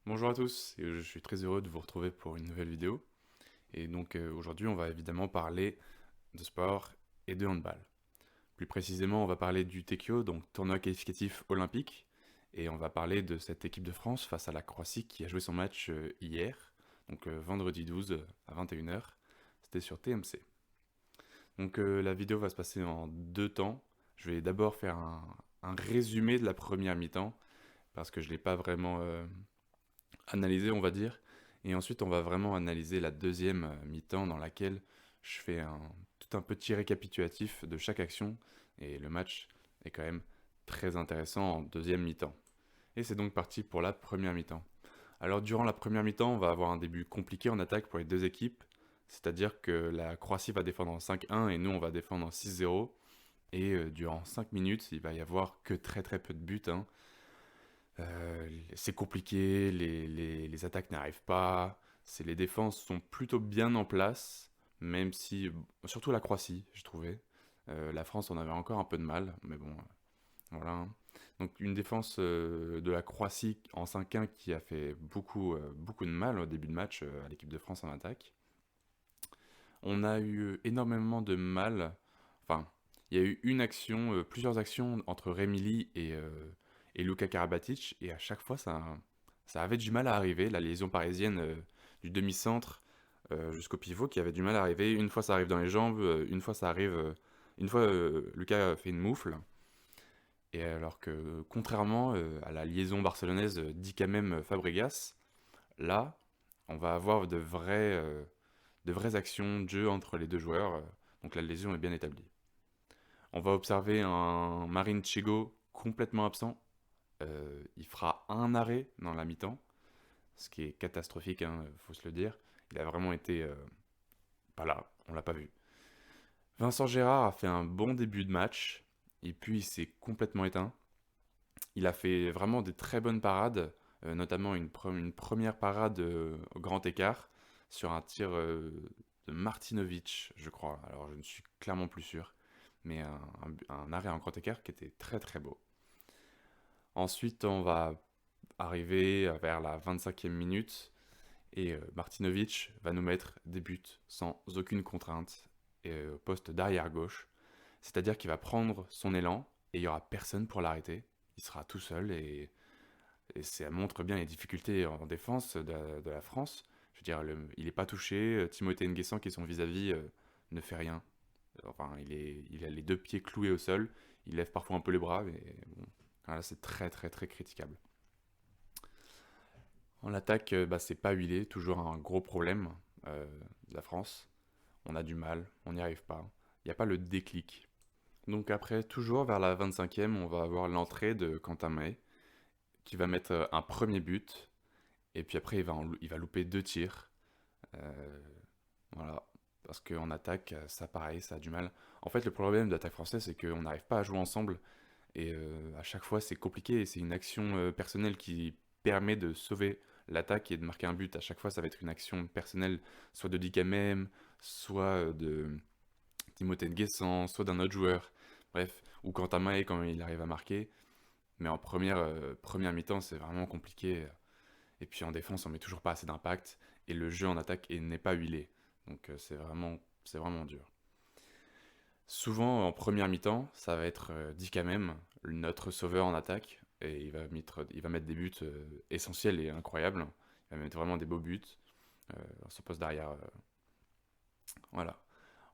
Bonjour à tous, et je suis très heureux de vous retrouver pour une nouvelle vidéo. Et donc aujourd'hui on va évidemment parler de sport et de handball. Plus précisément on va parler du Tekio, donc tournoi qualificatif olympique, et on va parler de cette équipe de France face à la Croatie qui a joué son match hier, donc vendredi 12 à 21h, c'était sur TMC. Donc la vidéo va se passer en deux temps. Je vais d'abord faire un résumé de la première mi-temps, parce que je ne l'ai pas vraiment analyser, on va dire. Et ensuite, on va vraiment analyser la deuxième mi-temps dans laquelle je fais tout un petit récapitulatif de chaque action. Et le match est quand même très intéressant en deuxième mi-temps. Et c'est donc parti pour la première mi-temps. Alors, durant la première mi-temps, on va avoir un début compliqué en attaque pour les deux équipes. C'est-à-dire que la Croatie va défendre en 5-1 et nous, on va défendre en 6-0. Et durant 5 minutes, il va y avoir que très très peu de buts, hein. C'est compliqué, les attaques n'arrivent pas, les défenses sont plutôt bien en place, même si, surtout la Croatie, j'ai trouvé. La France, on avait encore un peu de mal, mais bon, voilà, hein. Donc une défense de la Croatie en 5-1 qui a fait beaucoup de mal au début de match à l'équipe de France en attaque. On a eu énormément de mal, enfin, il y a eu plusieurs actions entre Remili et Luka Karabatic, et à chaque fois, ça avait du mal à arriver, la liaison parisienne du demi-centre jusqu'au pivot qui avait du mal à arriver. Une fois, ça arrive dans les jambes, une fois, ça arrive. Une fois, Luka fait une moufle, et alors que, contrairement à la liaison barcelonaise Dicamem-Fabregas, là, on va avoir de vraies actions de jeu entre les deux joueurs, donc la lésion est bien établie. On va observer un Marin Chego complètement absent. Il fera un arrêt dans la mi-temps, ce qui est catastrophique, hein, faut se le dire. Il a vraiment été pas là, on l'a pas vu. Vincent Gérard a fait un bon début de match, et puis il s'est complètement éteint. Il a fait vraiment des très bonnes parades, notamment une première parade au grand écart sur un tir de Martinovic, je crois. Alors je ne suis clairement plus sûr, mais un arrêt en grand écart qui était très très beau. Ensuite, on va arriver vers la 25e minute et Martinovic va nous mettre des buts sans aucune contrainte et au poste d'arrière gauche. C'est-à-dire qu'il va prendre son élan et il n'y aura personne pour l'arrêter. Il sera tout seul et ça montre bien les difficultés en défense de la France. Je veux dire, il n'est pas touché. Timothée Nguessan, qui est son vis-à-vis, ne fait rien. Enfin, il a les deux pieds cloués au sol. Il lève parfois un peu les bras, mais bon, voilà, c'est très très très critiquable. En attaque, bah, c'est pas huilé, toujours un gros problème de la France. On a du mal, on n'y arrive pas. Il n'y a pas le déclic. Donc après, toujours vers la 25e, on va avoir l'entrée de Quentin May, qui va mettre un premier but, et puis après il va louper deux tirs. Euh, voilà. Parce qu'en attaque, ça pareil, ça a du mal. En fait, le problème de l'attaque française, c'est qu'on n'arrive pas à jouer ensemble, et à chaque fois c'est compliqué, et c'est une action personnelle qui permet de sauver l'attaque et de marquer un but. À chaque fois, ça va être une action personnelle, soit de Dikamem, soit de Timothée Nguessan, soit d'un autre joueur. Bref, ou Quentin Mahé quand il arrive à marquer. Mais en première mi-temps, c'est vraiment compliqué. Et puis en défense, on met toujours pas assez d'impact. Et le jeu en attaque n'est pas huilé. Donc c'est vraiment dur. Souvent, en première mi-temps, ça va être Dikamem, notre sauveur en attaque. Et il va mettre des buts essentiels et incroyables. Il va mettre vraiment des beaux buts. On se pose derrière. Voilà.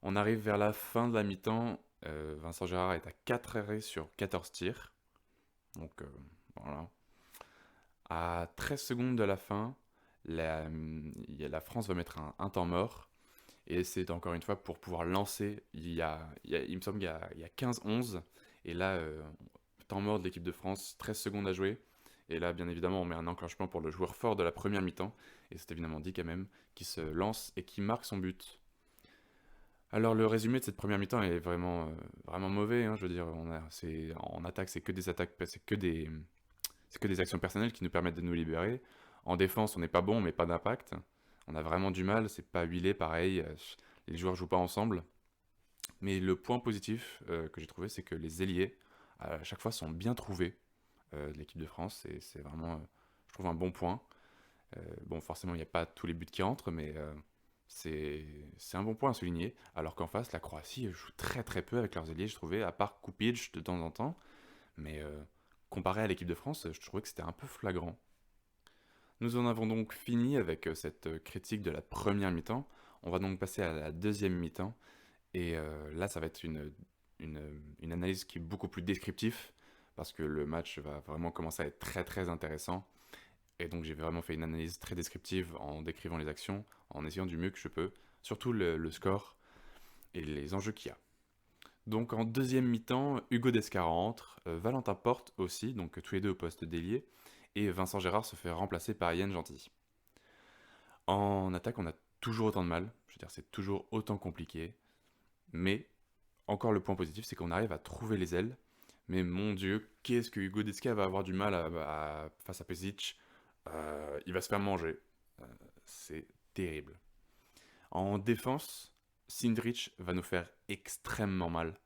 On arrive vers la fin de la mi-temps. Vincent Gérard est à 4 arrêts sur 14 tirs. Donc voilà. À 13 secondes de la fin, la France va mettre un temps mort. Et c'est encore une fois pour pouvoir lancer. Il me semble qu'il y a 15-11. Et là, temps mort de l'équipe de France, 13 secondes à jouer. Et là, bien évidemment, on met un enclenchement pour le joueur fort de la première mi-temps. Et c'est évidemment dit quand même, qui se lance et qui marque son but. Alors le résumé de cette première mi-temps est vraiment mauvais, hein, je veux dire, en attaque c'est que des attaques, c'est que des actions personnelles qui nous permettent de nous libérer. En défense on n'est pas bon, mais pas d'impact. On a vraiment du mal, c'est pas huilé, pareil, les joueurs jouent pas ensemble. Mais le point positif que j'ai trouvé, c'est que les ailiers à chaque fois sont bien trouvés de l'équipe de France, et c'est vraiment, je trouve un bon point. Bon, forcément, il n'y a pas tous les buts qui rentrent, mais c'est c'est un bon point à souligner. Alors qu'en face, la Croatie joue très très peu avec leurs alliés, je trouvais, à part Kupic de temps en temps. Mais comparé à l'équipe de France, je trouvais que c'était un peu flagrant. Nous en avons donc fini avec cette critique de la première mi-temps. On va donc passer à la deuxième mi-temps. Et là, ça va être une analyse qui est beaucoup plus descriptive, parce que le match va vraiment commencer à être très très intéressant. Et donc j'ai vraiment fait une analyse très descriptive en décrivant les actions, en essayant du mieux que je peux, surtout le score et les enjeux qu'il y a. Donc en deuxième mi-temps, Hugo Descar entre, Valentin Porte aussi, donc tous les deux au poste d'ailier, et Vincent Gérard se fait remplacer par Yann Gentil. En attaque, on a toujours autant de mal, je veux dire, c'est toujours autant compliqué, mais encore le point positif, c'est qu'on arrive à trouver les ailes. Mais mon Dieu, qu'est-ce que Hugo Descar va avoir du mal face à Pesic. Il va se faire manger. Euh, c'est terrible. En défense, Sindrich va nous faire extrêmement mal.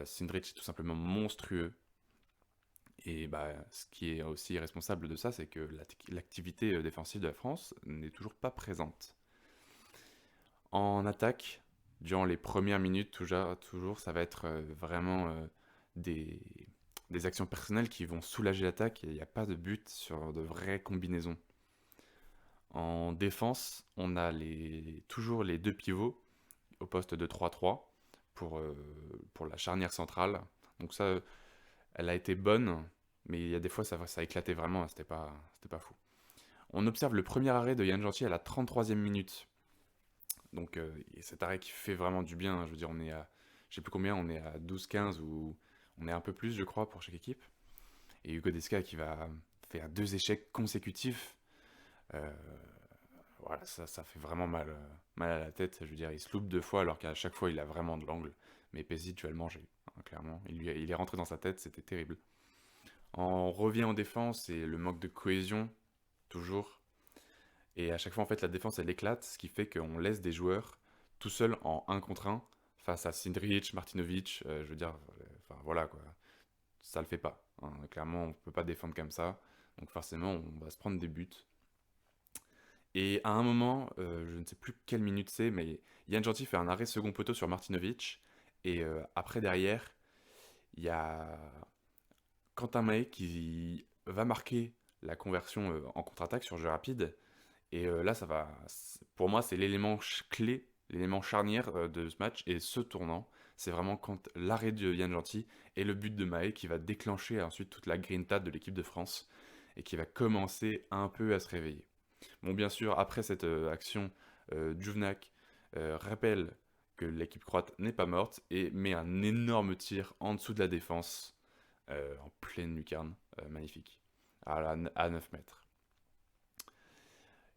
Sindrich est tout simplement monstrueux. Et bah, ce qui est aussi responsable de ça, c'est que l'activité défensive de la France n'est toujours pas présente. En attaque, durant les premières minutes, toujours ça va être vraiment des, des actions personnelles qui vont soulager l'attaque et il n'y a pas de but sur de vraies combinaisons. En défense, on a toujours les deux pivots au poste de 3-3 pour la charnière centrale. Donc ça, elle a été bonne, mais il y a des fois ça a éclaté vraiment, c'était pas fou. On observe le premier arrêt de Yann Gentil à la 33e minute. Donc cet arrêt qui fait vraiment du bien, je veux dire, je sais plus combien, on est à 12-15 ou on est un peu plus, je crois, pour chaque équipe. Et Hugo Desca qui va faire deux échecs consécutifs. Euh, voilà, ça fait vraiment mal à la tête. Je veux dire, il se loupe deux fois alors qu'à chaque fois il a vraiment de l'angle. Mais Pessi, tu vas le manger, hein, clairement. Il est rentré dans sa tête, c'était terrible. On revient en défense et le manque de cohésion, toujours. Et à chaque fois, en fait, la défense elle éclate, ce qui fait qu'on laisse des joueurs tout seuls en un contre un face à Sindrich, Martinovic. Je veux dire, enfin voilà quoi. Ça le fait pas, hein. Clairement, on peut pas défendre comme ça. Donc forcément, on va se prendre des buts. Et à un moment, je ne sais plus quelle minute c'est, mais Yann Gentil fait un arrêt second poteau sur Martinovic. Et après, derrière, il y a Quentin Mahé qui va marquer la conversion en contre-attaque sur jeu rapide. Et là, pour moi, c'est l'élément clé, l'élément charnière de ce match. Et ce tournant, c'est vraiment quand l'arrêt de Yann Gentil et le but de Mahé qui va déclencher ensuite toute la grinta de l'équipe de France et qui va commencer un peu à se réveiller. Bon, bien sûr, après cette action, Djuvnak rappelle que l'équipe croate n'est pas morte et met un énorme tir en dessous de la défense, en pleine lucarne, magnifique, à 9 mètres.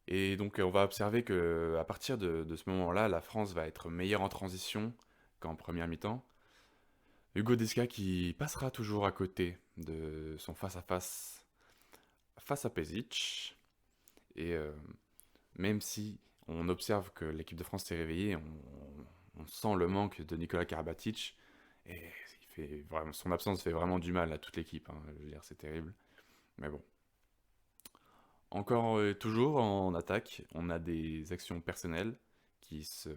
Et donc, on va observer que à partir de ce moment-là, la France va être meilleure en transition qu'en première mi-temps. Hugo Desca qui passera toujours à côté de son face à Pesic. Et même si on observe que l'équipe de France s'est réveillée, on sent le manque de Nicolas Karabatic. Et son absence fait vraiment du mal à toute l'équipe, hein. Je veux dire, c'est terrible. Mais bon. Encore toujours en attaque, on a des actions personnelles qui, se,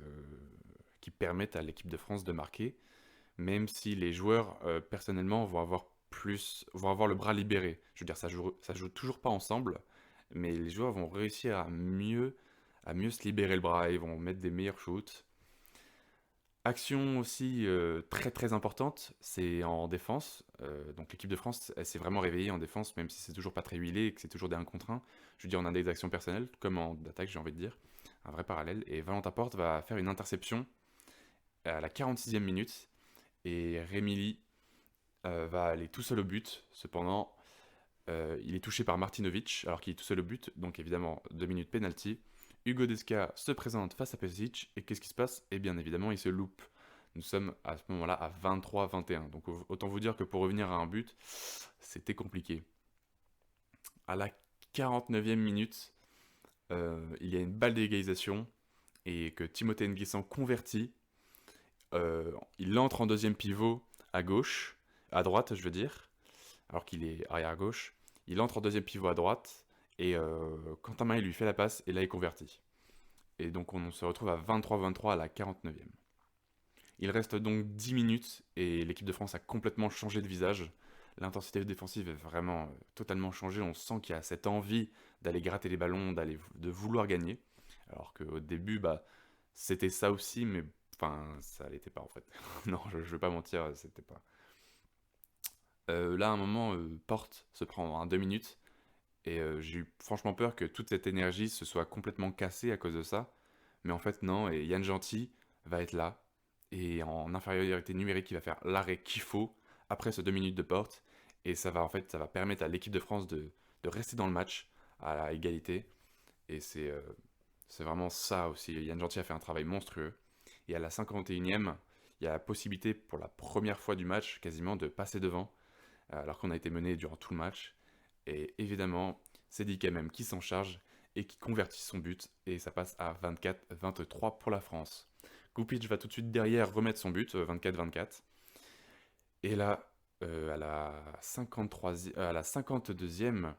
qui permettent à l'équipe de France de marquer, même si les joueurs personnellement vont avoir le bras libéré. Je veux dire, ça joue toujours pas ensemble, mais les joueurs vont réussir à mieux se libérer le bras, ils vont mettre des meilleurs shoots. Action aussi très très importante, c'est en défense. Donc l'équipe de France, elle s'est vraiment réveillée en défense, même si c'est toujours pas très huilé et que c'est toujours des 1 contre 1. Je veux dire, on a des actions personnelles, comme en attaque, j'ai envie de dire. Un vrai parallèle. Et Valentin Porte va faire une interception à la 46e minute. Et Remili va aller tout seul au but. Cependant, il est touché par Martinovic, alors qu'il est tout seul au but. Donc évidemment, 2 minutes penalty. Hugo Desca se présente face à Pesic, et qu'est-ce qui se passe? Et bien évidemment, il se loupe. Nous sommes à ce moment-là à 23-21. Donc autant vous dire que pour revenir à un but, c'était compliqué. À la 49e minute, il y a une balle d'égalisation et que Timothée Nguessan convertit. Il entre en deuxième pivot à gauche, à droite je veux dire, alors qu'il est arrière gauche. Il entre en deuxième pivot à droite Et Quentin Maé lui fait la passe et là il convertit. Et donc on se retrouve à 23-23 à la 49e. Il reste donc 10 minutes et l'équipe de France a complètement changé de visage. L'intensité défensive est vraiment totalement changée. On sent qu'il y a cette envie d'aller gratter les ballons, de vouloir gagner. Alors qu'au début, c'était ça aussi, mais enfin, ça l'était pas en fait. Non, je vais pas mentir, c'était pas. Là, à un moment, Porte se prend en 2 minutes et j'ai eu franchement peur que toute cette énergie se soit complètement cassée à cause de ça. Mais en fait, non, et Yann Genty va être là. Et en infériorité numérique, il va faire l'arrêt qu'il faut après ce 2 minutes de porte. Et ça va en fait, ça va permettre à l'équipe de France de rester dans le match à la égalité. Et c'est vraiment ça aussi. Yann Genty a fait un travail monstrueux. Et à la 51e, il y a la possibilité pour la première fois du match quasiment de passer devant, alors qu'on a été mené durant tout le match. Et évidemment, c'est Dick même qui s'en charge et qui convertit son but. Et ça passe à 24-23 pour la France. Kupic va tout de suite derrière remettre son but, 24-24. Et là, à la 52e,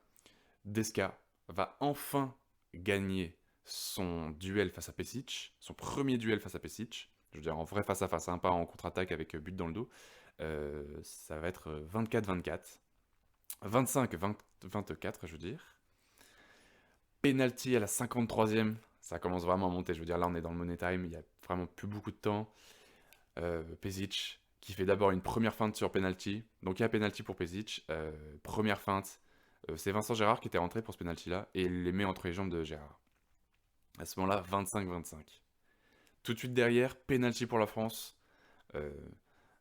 Desca va enfin gagner son duel face à Pesic, son premier duel face à Pesic. Je veux dire en vrai face à face, hein, pas en contre-attaque avec but dans le dos. Ça va être 24-24. 25-24, je veux dire. Penalty à la 53e. Ça commence vraiment à monter. Je veux dire, là, on est dans le money time. Il n'y a vraiment plus beaucoup de temps. Pesic qui fait d'abord une première feinte sur penalty. Donc il y a penalty pour Pesic. Première feinte. C'est Vincent Gérard qui était rentré pour ce penalty là et il les met entre les jambes de Gérard. À ce moment-là, 25-25. Tout de suite derrière, penalty pour la France. Euh,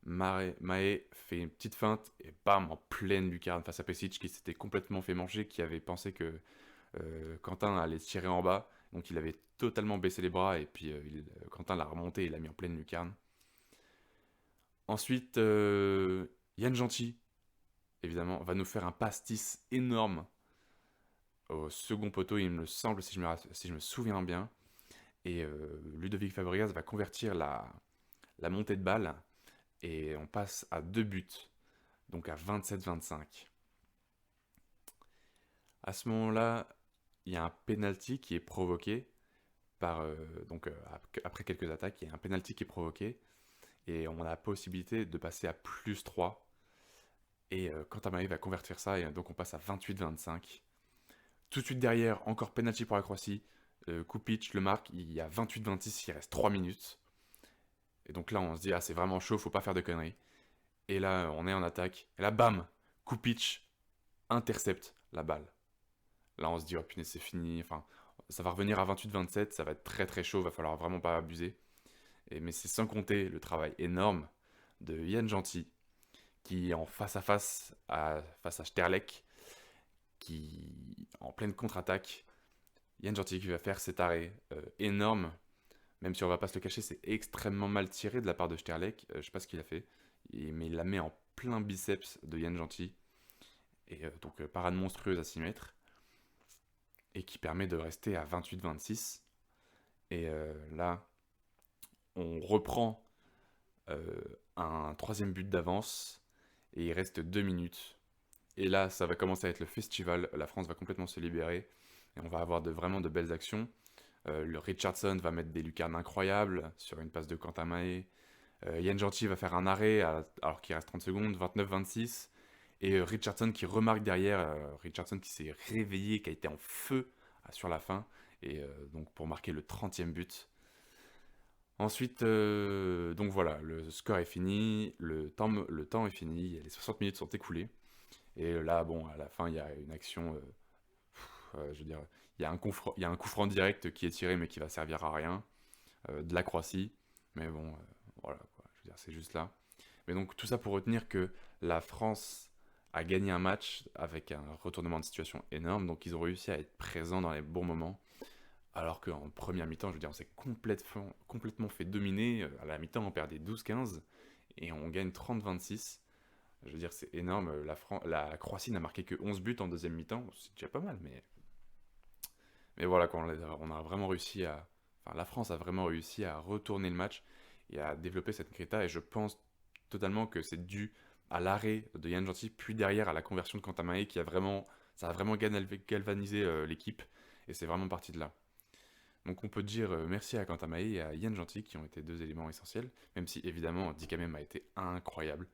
Mahé fait une petite feinte et bam, en pleine lucarne face à Pesic qui s'était complètement fait manger, qui avait pensé que Quentin allait se tirer en bas. Donc il avait totalement baissé les bras et puis Quentin l'a remonté et l'a mis en pleine lucarne. Ensuite, Yann Genty, évidemment, va nous faire un pastis énorme au second poteau, il me semble, si je me souviens bien. Et Ludovic Fabregas va convertir la montée de balle et on passe à 2 buts, donc à 27-25. À ce moment-là, il y a un penalty qui est provoqué après quelques attaques, il y a un penalty qui est provoqué et on a la possibilité de passer à plus 3. Et Quentin Maé va convertir ça et donc on passe à 28-25. Tout de suite derrière, encore penalty pour la Croatie. Kupic le marque, il y a 28-26, il reste 3 minutes. Et donc là, on se dit, ah, c'est vraiment chaud, faut pas faire de conneries. Et là, on est en attaque. Et là, bam, Kupic intercepte la balle. Là, on se dit, oh punaise, c'est fini. Enfin, ça va revenir à 28-27, ça va être très très chaud, va falloir vraiment pas abuser. Mais c'est sans compter le travail énorme de Yann Genty, qui est en face à Sterlek, qui en pleine contre-attaque. Yann Genty qui va faire cet arrêt énorme, même si on va pas se le cacher, c'est extrêmement mal tiré de la part de Sterlek. Je sais pas ce qu'il a fait, mais il la met en plein biceps de Yann Genty. Et donc parade monstrueuse à 6 mètres. Et qui permet de rester à 28-26. Et là, on reprend un troisième but d'avance. Et il reste 2 minutes. Et là, ça va commencer à être le festival. La France va complètement se libérer. Et on va avoir vraiment de belles actions. Le Richardson va mettre des lucarnes incroyables sur une passe de Quentin Mahé. Yann Genty va faire un arrêt alors qu'il reste 30 secondes, 29-26. Et Richardson qui remarque derrière, Richardson qui s'est réveillé, qui a été en feu sur la fin. Et donc pour marquer le 30e but. Ensuite, donc voilà, le score est fini, le temps est fini, les 60 minutes sont écoulées. Et là, bon, à la fin, il y a une action, je veux dire, il y a un coup franc direct qui est tiré mais qui va servir à rien, de la Croatie. Mais bon, voilà, quoi, je veux dire, c'est juste là. Mais donc tout ça pour retenir que la France a gagné un match avec un retournement de situation énorme, donc ils ont réussi à être présents dans les bons moments. Alors qu'en première mi-temps, je veux dire, on s'est complètement fait dominer. À la mi-temps, on perdait 12-15 et on gagne 30-26. Je veux dire, c'est énorme. La Croatie n'a marqué que 11 buts en deuxième mi-temps. C'est déjà pas mal, mais voilà, quoi, on a vraiment réussi à. Enfin, la France a vraiment réussi à retourner le match et à développer cette Greta. Et je pense totalement que c'est dû à l'arrêt de Yann Genty, puis derrière à la conversion de Quentin Mahé qui a vraiment Ça a vraiment galvanisé l'équipe, et c'est vraiment parti de là. Donc on peut dire merci à Quentin Mahé et à Yann Gentil qui ont été deux éléments essentiels, même si évidemment Dikamem a été incroyable.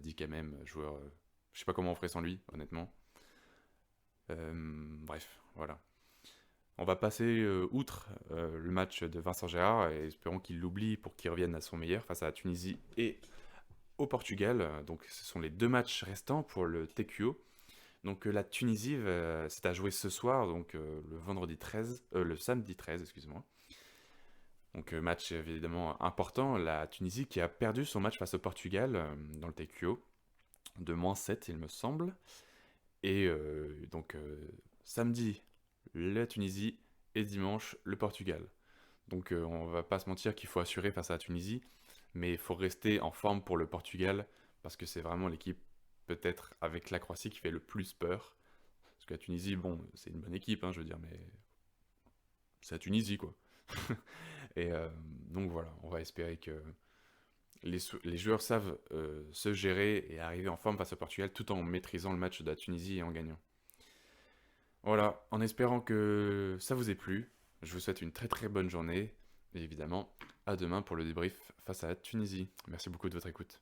Dikamem, joueur, je sais pas comment on ferait sans lui, honnêtement. Bref, voilà. On va passer outre le match de Vincent Gérard et espérons qu'il l'oublie pour qu'il revienne à son meilleur face à la Tunisie et au Portugal. Donc ce sont les deux matchs restants pour le TQO. Donc la Tunisie, c'est à jouer ce soir, donc le samedi 13, excuse-moi. Donc match évidemment important, la Tunisie qui a perdu son match face au Portugal dans le TQO de -7 il me semble. Et donc samedi la Tunisie et dimanche le Portugal. Donc on va pas se mentir qu'il faut assurer face à la Tunisie, mais il faut rester en forme pour le Portugal parce que c'est vraiment l'équipe peut-être avec la Croatie qui fait le plus peur. Parce que la Tunisie, bon, c'est une bonne équipe, hein, je veux dire, mais c'est la Tunisie quoi. Et donc voilà, on va espérer que les joueurs savent se gérer et arriver en forme face au Portugal tout en maîtrisant le match de la Tunisie et en gagnant. Voilà, en espérant que ça vous ait plu, je vous souhaite une très très bonne journée et évidemment à demain pour le débrief face à la Tunisie. Merci beaucoup de votre écoute.